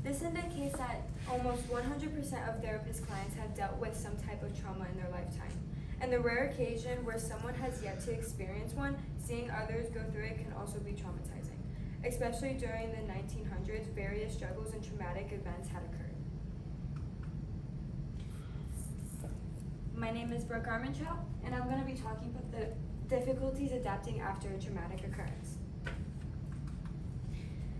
This indicates that almost 100% of therapist clients have dealt with some type of trauma in their lifetime. And the rare occasion where someone has yet to experience one, seeing others go through it can also be traumatizing. Especially during the 1900s, various struggles and traumatic events had occurred. My name is Brooke Armentrout, and I'm going to be talking about the difficulties adapting after a traumatic occurrence.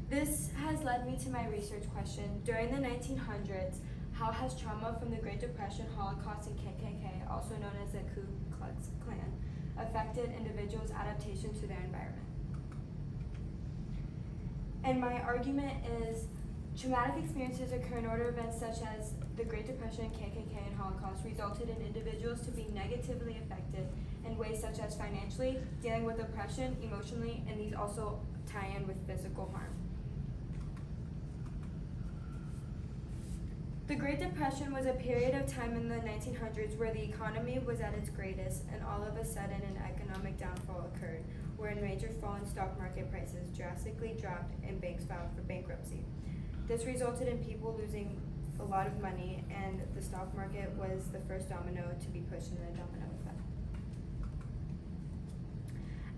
This has led me to my research question. During the 1900s, how has trauma from the Great Depression, Holocaust, and KKK, also known as the Ku Klux Klan, affected individuals' adaptation to their environment? And my argument is traumatic experiences occur in order events such as the Great Depression, KKK, and Holocaust resulted in individuals to be negatively affected in ways such as financially, dealing with oppression, emotionally, and these also tie in with physical harm. The Great Depression was a period of time in the 1900s where the economy was at its greatest, and all of a sudden an economic downfall occurred, where a major fall in stock market prices drastically dropped and banks filed for bankruptcy. This resulted in people losing a lot of money, and the stock market was the first domino to be pushed in the domino effect.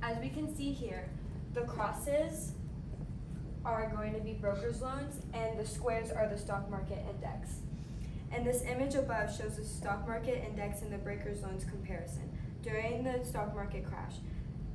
As we can see here, the crosses are going to be broker's loans, and the squares are the stock market index. And this image above shows the stock market index and the broker's loans comparison during the stock market crash.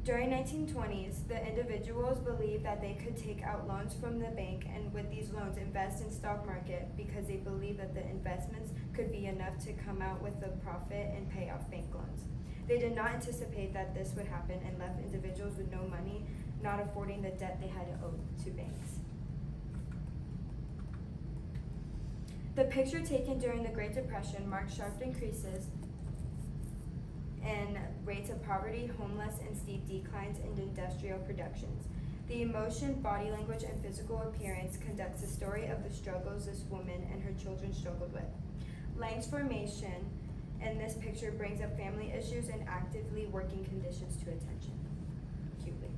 During 1920s, the individuals believed that they could take out loans from the bank and with these loans invest in stock market because they believed that the investments could be enough to come out with a profit and pay off bank loans. They did not anticipate that this would happen and left individuals with no money, not affording the debt they had owed to banks. The picture taken during the Great Depression marked sharp increases in rates of poverty, homeless, and steep declines in industrial productions. The emotion, body language, and physical appearance conducts the story of the struggles this woman and her children struggled with. Lange's formation in this picture brings up family issues and actively working conditions to attention. Cutely.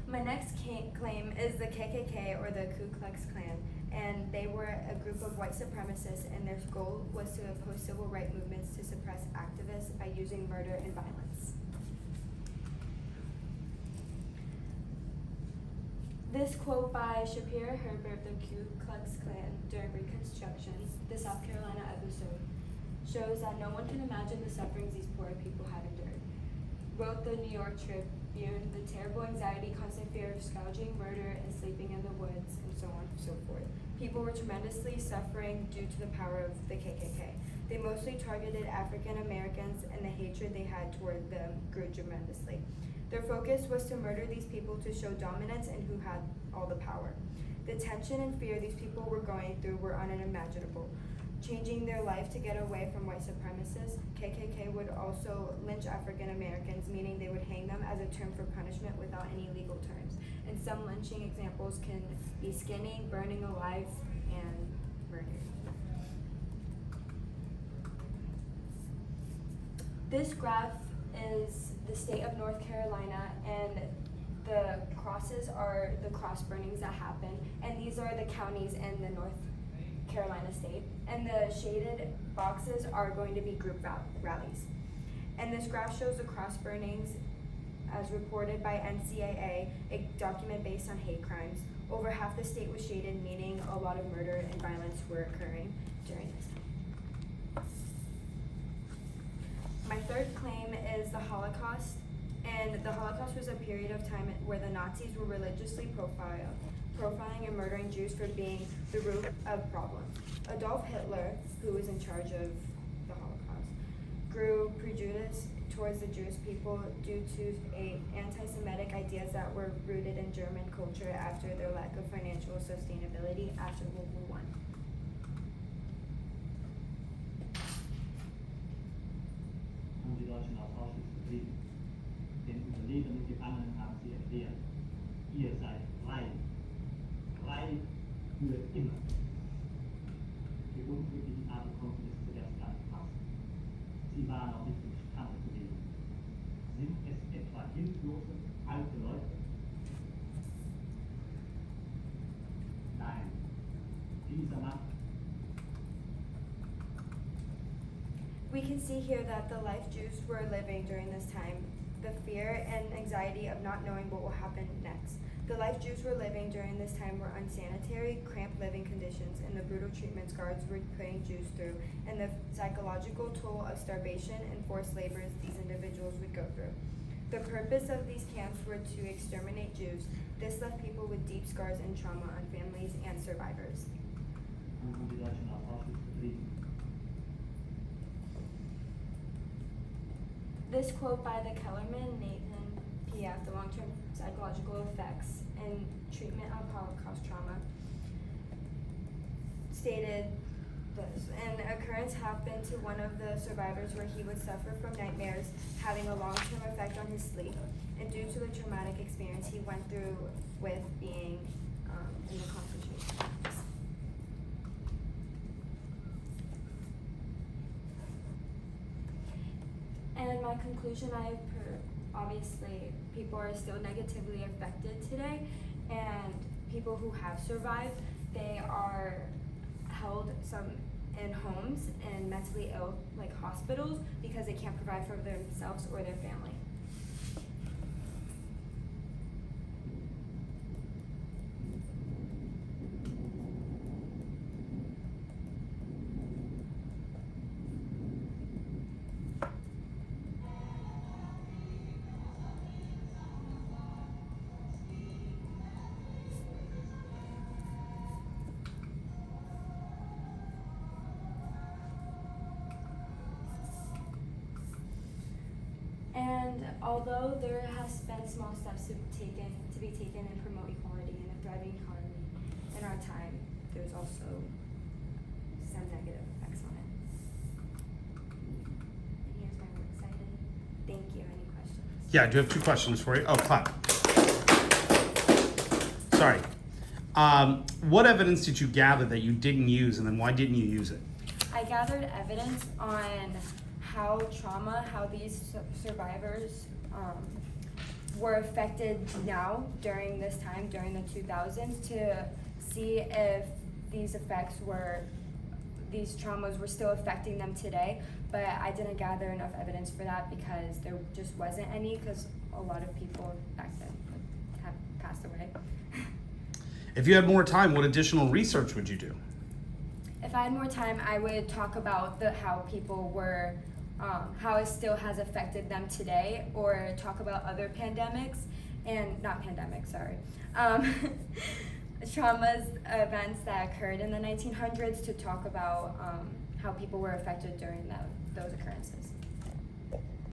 My next claim is the KKK, or the Ku Klux Klan, and they were a group of white supremacists, and their goal was to oppose civil rights movements to suppress activists by using murder and violence. This quote by Shapiro Herbert, the Ku Klux Klan during Reconstruction, the South Carolina episode, shows that no one can imagine the sufferings these poor people had endured. Wrote the New York Tribune, the terrible anxiety, constant fear of scourging, murder, and sleeping in the woods, and so on and so forth. People were tremendously suffering due to the power of the KKK. They mostly targeted African Americans, and the hatred they had toward them grew tremendously. Their focus was to murder these people to show dominance and who had all the power. The tension and fear these people were going through were unimaginable. Changing their life to get away from white supremacists, KKK would also lynch African Americans, meaning they would hang them as a term for punishment without any legal terms. And some lynching examples can be skinning, burning alive, and murder. This graph is the state of North Carolina, and the crosses are the cross burnings that happen, and these are the counties in the North Carolina state, and the shaded boxes are going to be group rallies. And this graph shows the cross burnings as reported by NCAA, a document based on hate crimes. Over half the state was shaded, meaning a lot of murder and violence were occurring during this time. My third claim is the Holocaust, and the Holocaust was a period of time where the Nazis were religiously profiling and murdering Jews for being the root of problems. Adolf Hitler, who was in charge of the Holocaust, grew prejudice towards the Jewish people due to anti-Semitic ideas that were rooted in German culture after their lack of financial sustainability after World War I. Die Deutschen aus Auschwitz geblieben. Den überlebenden Gefangenen haben sie erklärt, ihr seid frei. Frei für immer. Die unglücklichen aber konnten es zuerst gar nicht fassen. Sie waren auch nicht imstande zu leben. Sind es etwa hilflose, alte Leute? can see here that the life Jews were living during this time, the fear and anxiety of not knowing what will happen next. The life Jews were living during this time were unsanitary, cramped living conditions, and the brutal treatments guards were putting Jews through, and the psychological toll of starvation and forced labor these individuals would go through. The purpose of these camps were to exterminate Jews. This left people with deep scars and trauma on families and survivors. This quote by the Kellerman, Nathan P.F., The Long-Term Psychological Effects and Treatment of Holocaust Trauma, stated this: an occurrence happened to one of the survivors where he would suffer from nightmares having a long-term effect on his sleep, and due to the traumatic experience he went through with being in the concentration camps. And my conclusion, obviously people are still negatively affected today, and people who have survived, they are held some in homes and mentally ill, like hospitals, because they can't provide for themselves or their family. And although there has been small steps to be taken and promote equality and a thriving economy in our time, there's also some negative effects on it. And here's my works cited. Thank you. Any questions? Yeah, I do have 2 questions for you. Oh, clap. Sorry. What evidence did you gather that you didn't use, and then why didn't you use it? I gathered evidence on how these survivors were affected now during this time, during the 2000s, to see if these traumas were still affecting them today. But I didn't gather enough evidence for that because there just wasn't any, because a lot of people back then have passed away. If you had more time, what additional research would you do? If I had more time, I would talk about how people were, how it still has affected them today, or talk about other pandemics, and not pandemics, sorry, traumas, events that occurred in the 1900s, to talk about how people were affected during those occurrences.